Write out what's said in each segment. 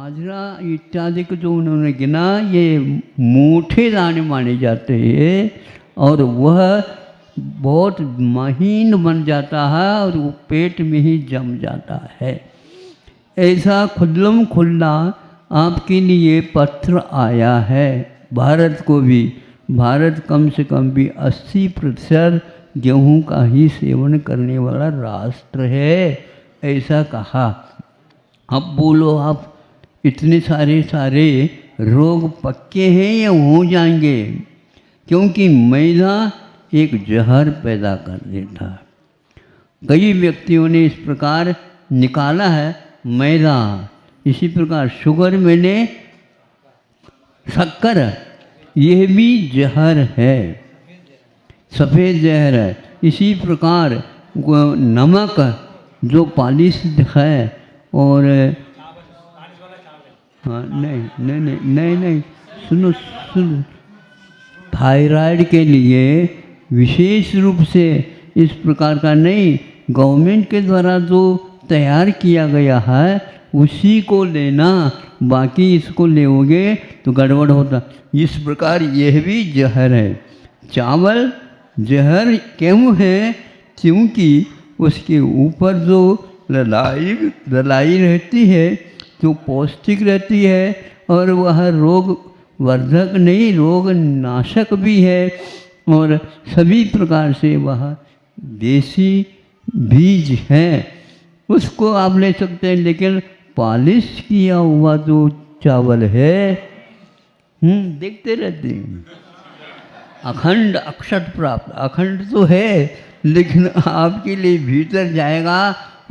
बाजरा इत्यादि को जो उन्होंने गिना ये मोटे दाने माने जाते हैं और वह बहुत महीन बन जाता है और वो पेट में ही जम जाता है। ऐसा खुल्लम खुल्ला आपके लिए पत्र आया है। भारत को भी, भारत कम से कम भी 80% गेहूँ का ही सेवन करने वाला राष्ट्र है, ऐसा कहा। अब बोलो आप, इतने सारे रोग पक्के हैं या हो जाएंगे? क्योंकि मैदा एक जहर पैदा कर देता है। कई व्यक्तियों ने इस प्रकार निकाला है मैदा, इसी प्रकार शुगर मैंने शक्कर, यह भी जहर है, सफ़ेद जहर है। इसी प्रकार नमक जो पॉलिश है और हाँ नहीं, सुनो, थायराइड के लिए विशेष रूप से इस प्रकार का नहीं, गवर्नमेंट के द्वारा जो तैयार किया गया है उसी को लेना, बाकी इसको लेओगे तो गड़बड़ होता। इस प्रकार यह भी जहर है। चावल जहर क्यों है? क्योंकि उसके ऊपर जो ललाई रहती है जो पौष्टिक रहती है और वह रोग वर्धक नहीं, रोग नाशक भी है और सभी प्रकार से वह देसी बीज है, उसको आप ले सकते हैं। लेकिन पॉलिश किया हुआ जो चावल है देखते रहते हैं, अखंड अक्षत प्राप्त, अखंड तो है लेकिन आपके लिए भीतर जाएगा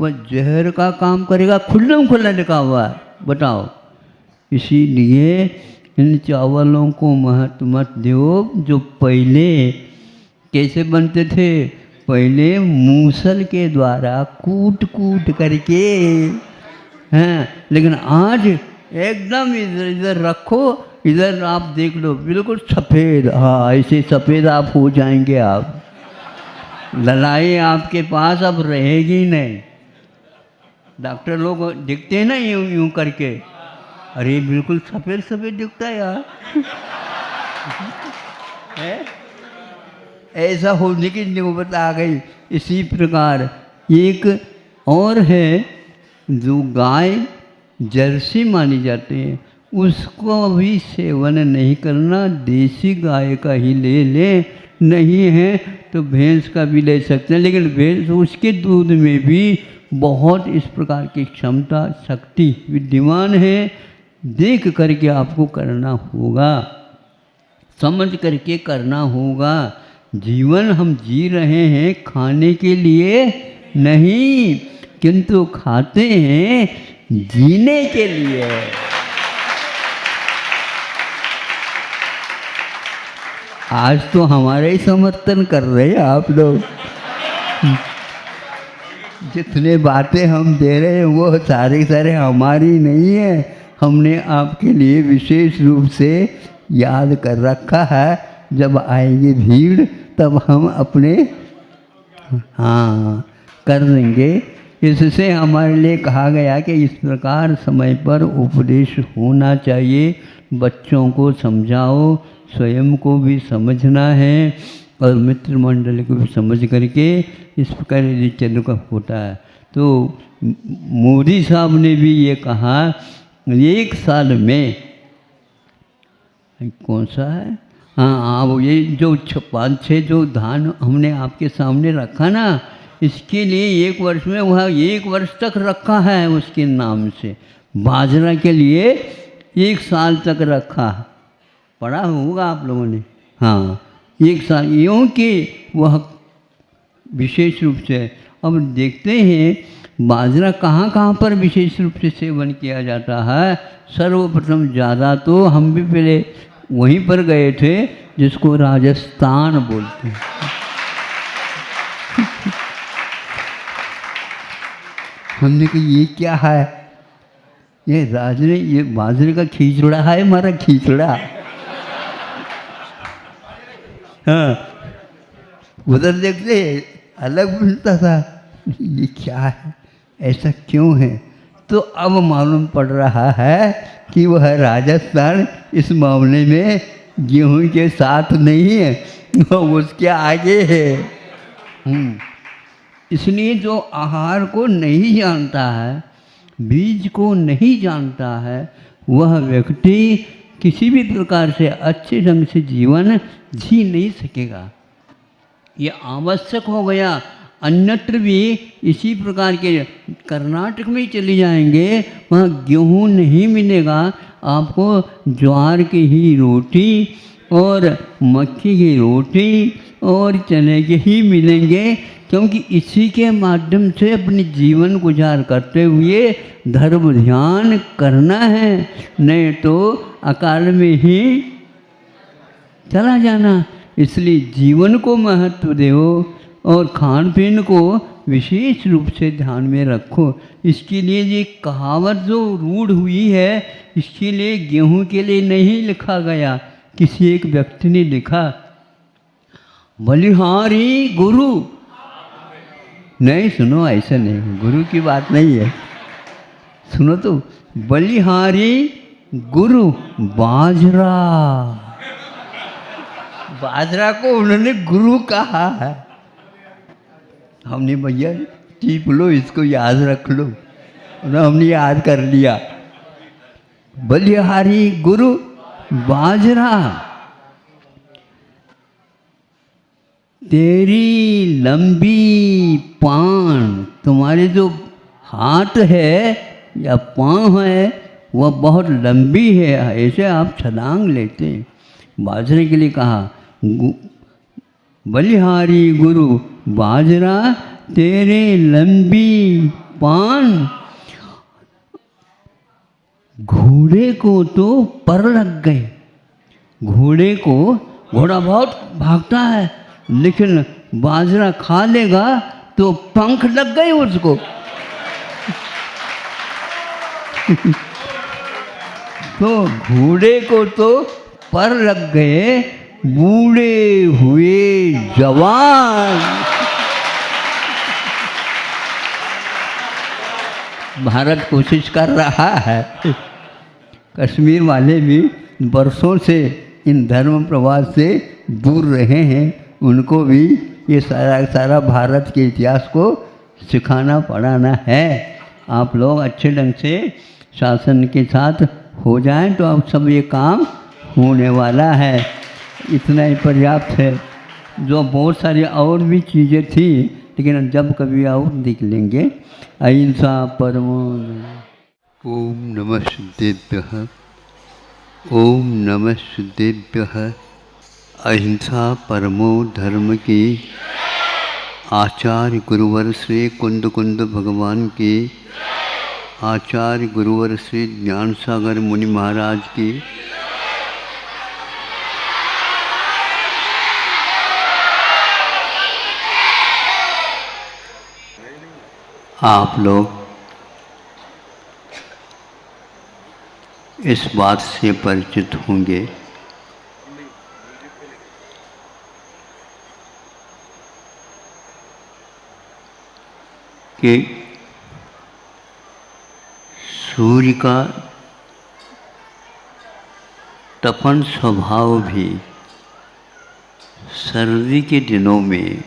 वह जहर का काम करेगा। खुल्लम खुल्ला लिखा हुआ है, बताओ। इसीलिए इन चावलों को महत्व मत दो। जो पहले कैसे बनते थे? पहले मूसल के द्वारा कूट करके, हैं, लेकिन आज एकदम इधर रखो, इधर आप देख लो बिल्कुल सफ़ेद। हाँ, ऐसे सफ़ेद आप हो जाएंगे। आप ललाई आपके पास अब रहेगी नहीं। डॉक्टर लोग दिखते हैं ना यूं करके, अरे बिल्कुल सफ़ेद दिखता है यार है? ऐसा होने की नौबत आ गई। इसी प्रकार एक और है जो गाय जर्सी मानी जाती है, उसको भी सेवन नहीं करना। देसी गाय का ही ले लें, नहीं है तो भैंस का भी ले सकते हैं। लेकिन भैंस, उसके दूध में भी बहुत इस प्रकार की क्षमता शक्ति विद्यमान है। देख करके आपको करना होगा, समझ करके करना होगा। जीवन हम जी रहे हैं खाने के लिए नहीं, किंतु खाते हैं जीने के लिए। आज तो हमारे ही समर्थन कर रहे हैं आप लोग। जितने बातें हम दे रहे हैं वो सारे हमारी नहीं है, हमने आपके लिए विशेष रूप से याद कर रखा है। जब आएंगे भीड़ तब हम अपने हाँ कर देंगे। इससे हमारे लिए कहा गया कि इस प्रकार समय पर उपदेश होना चाहिए। बच्चों को समझाओ, स्वयं को भी समझना है और मित्र मंडल को भी समझ करके इस प्रकार यदि चल का होता है। तो मोदी साहब ने भी ये कहा, 1 साल में, कौन सा है, हाँ वो ये जो 5-6 जो धान हमने आपके सामने रखा ना, इसके लिए 1 वर्ष में वह 1 वर्ष तक रखा है उसके नाम से। बाजरा के लिए 1 साल तक रखा, पढ़ा होगा आप लोगों ने। हाँ, 1 साल, यूँ कि वह विशेष रूप से। अब देखते हैं बाजरा कहाँ पर विशेष रूप से सेवन किया जाता है। सर्वप्रथम ज़्यादा तो हम भी पहले वहीं पर गए थे जिसको राजस्थान बोलते हैं। हमने कहा ये क्या है? ये बाजरे का खिचड़ा है, हमारा खिचड़ा। हाँ, उधर देखते अलग मिलता था। ये क्या है, ऐसा क्यों है? तो अब मालूम पड़ रहा है कि वह राजस्थान इस मामले में गेहूं के साथ नहीं है, वो उसके आगे है। इसलिए जो आहार को नहीं जानता है, बीज को नहीं जानता है, वह व्यक्ति किसी भी प्रकार से अच्छे ढंग से जीवन जी नहीं सकेगा। ये आवश्यक हो गया। अन्यत्र भी इसी प्रकार के, कर्नाटक में चले जाएंगे, वहाँ गेहूँ नहीं मिलेगा, आपको ज्वार की ही रोटी और मक्की की रोटी और चने के ही मिलेंगे, क्योंकि इसी के माध्यम से अपने जीवन गुजार करते हुए धर्म ध्यान करना है, नहीं तो अकाल में ही चला जाना। इसलिए जीवन को महत्व दो और खान पीन को विशेष रूप से ध्यान में रखो। इसके लिए ये कहावत जो रूढ़ हुई है, इसके लिए गेहूं के लिए नहीं लिखा गया। किसी एक व्यक्ति ने लिखा, बलिहारी गुरु। नहीं, सुनो, ऐसा नहीं, गुरु की बात नहीं है, सुनो तो, बलिहारी गुरु बाजरा। बाजरा को उन्होंने गुरु कहा है। हमने भैया टीप लो, इसको याद रख लो, हमने याद कर लिया। बलिहारी गुरु बाजरा, तेरी लंबी पान, तुम्हारे जो हाथ है या पाँव है वह बहुत लंबी है, ऐसे आप छलांग लेते हैं। बाजरे के लिए कहा, बलिहारी गुरु बाजरा, तेरे लंबी पान, घोड़े को तो पर लग गए। घोड़े को, घोड़ा बहुत भागता है, लेकिन बाजरा खा लेगा तो पंख लग गए उसको। तो घोड़े को तो पर लग गए, बूढ़े हुए जवान। भारत कोशिश कर रहा है, कश्मीर वाले भी बरसों से इन धर्म प्रवास से दूर रहे हैं, उनको भी ये सारा भारत के इतिहास को सिखाना पढ़ाना है। आप लोग अच्छे ढंग से शासन के साथ हो जाएं तो अब सब ये काम होने वाला है। इतना ही पर्याप्त है। जो बहुत सारी और भी चीज़ें थी, लेकिन जब कभी और देख लेंगे। अहिंसा परमो। ओम नमः सिद्धेभ्यः, ओम नमः सिद्धेभ्यः। अहिंसा परमो धर्म की आचार्य गुरुवर श्री कुंद कुंद भगवान की, आचार्य गुरुवर श्री ज्ञान सागर मुनि महाराज की, आप लोग इस बात से परिचित होंगे कि सूर्य का तपन स्वभाव भी सर्दी के दिनों में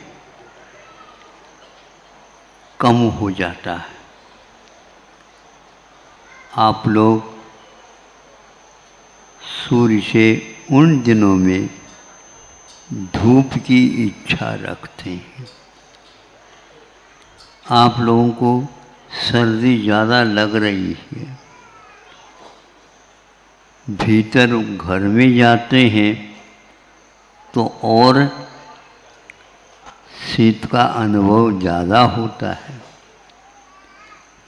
कम हो जाता है। आप लोग सूर्य से उन दिनों में धूप की इच्छा रखते हैं। आप लोगों को सर्दी ज़्यादा लग रही है, भीतर घर में जाते हैं तो और शीत का अनुभव ज़्यादा होता है।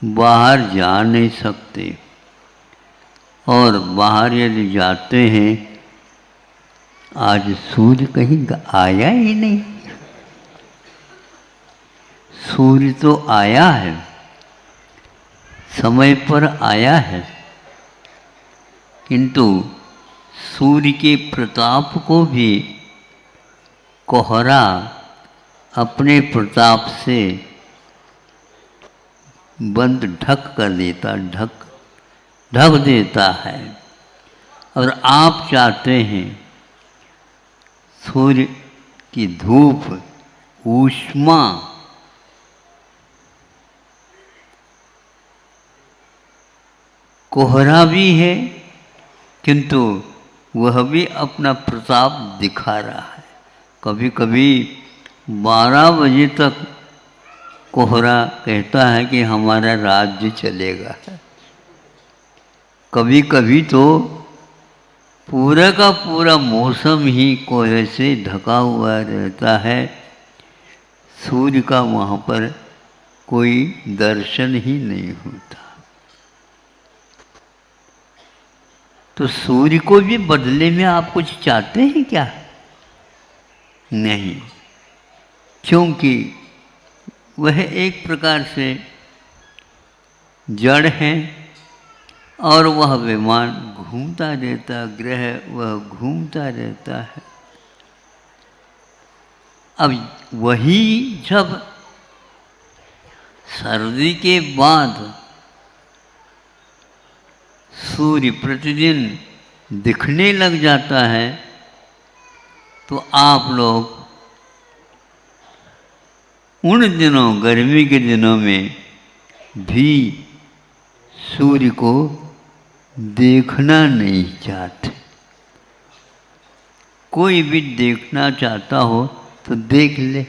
बाहर जा नहीं सकते, और बाहर यदि जाते हैं, आज सूर्य कहीं आया ही नहीं। सूर्य तो आया है, समय पर आया है, किंतु सूर्य के प्रताप को भी कोहरा अपने प्रताप से बंद ढक कर देता, ढक देता है। और आप चाहते हैं सूर्य की धूप, ऊष्मा कोहरा भी है, किंतु वह भी अपना प्रताप दिखा रहा है। कभी कभी 12 बजे तक कोहरा कहता है कि हमारा राज्य चलेगा। कभी कभी तो पूरा का पूरा मौसम ही कोहरे से ढका हुआ रहता है, सूर्य का वहाँ पर कोई दर्शन ही नहीं होता। तो सूर्य को भी बदले में आप कुछ चाहते हैं क्या? नहीं, क्योंकि वह एक प्रकार से जड़ है और वह विमान घूमता रहता, ग्रह वह घूमता रहता है। अब वही जब सर्दी के बाद सूर्य प्रतिदिन दिखने लग जाता है, तो आप लोग उन दिनों, गर्मी के दिनों में भी सूर्य को देखना नहीं चाहते। कोई भी देखना चाहता हो तो देख ले,